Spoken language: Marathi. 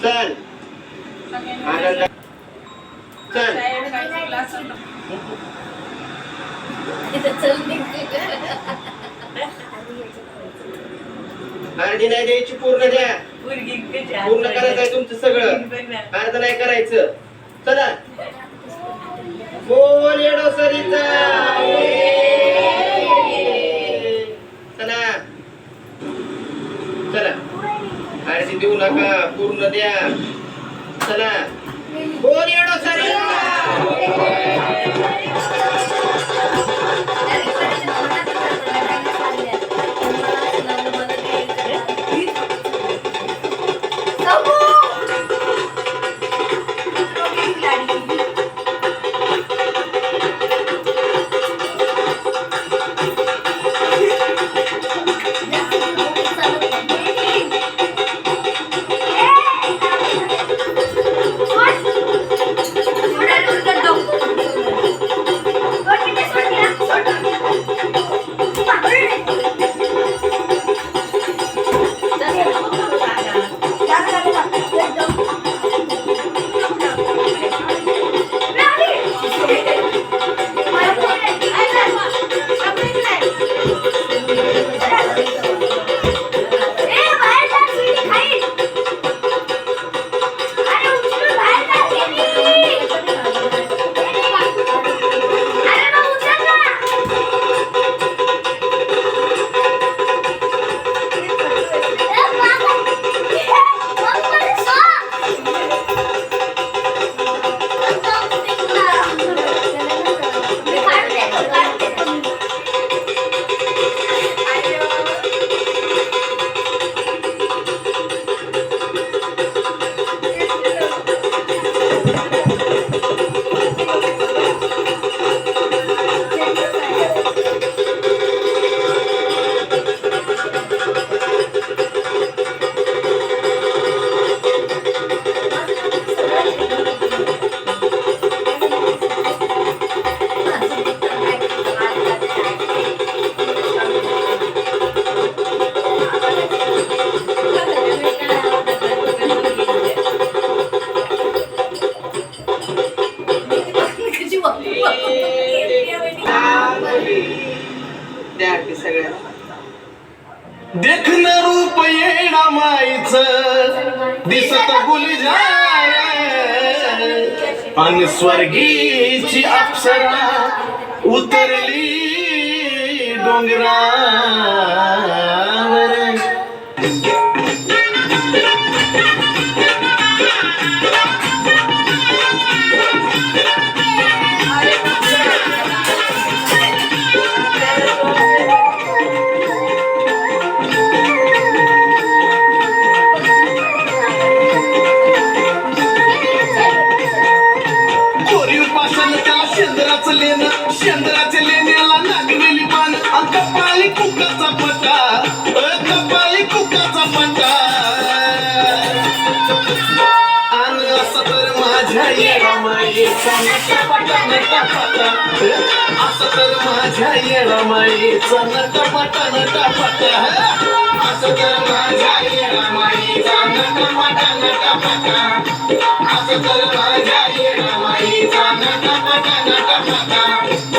चल अर्धी नाही द्यायची, पूर्ण द्या. पूर्ण करायचं आहे तुमचं सगळं, अर्ध नाही करायचं. चला बोल येडो सरीचा. चला चला, अर्धी देऊ नका, पूर्ण द्या. चला बोल येडो सरीचा. देखणं रूप येणा माईचं दिसत गुलजार आणि स्वर्गीची अप्सरा उतरली डोंगरावर. शेंद्राच्या लेण्याला नागवेली पान, कपाळी कुकाचा पटा, कपाळी कुकाचा पटा. आणि असं तर माझ्या येडामाईचा नटपटा नटपटा, असं तर माझ्या येडामाईचा नटपटा नटपटा, असं तर माझ्या येडामाईचा नटपटा नटपटा, असं तर माझ्या येडामाईचा नटपटा नटपटा.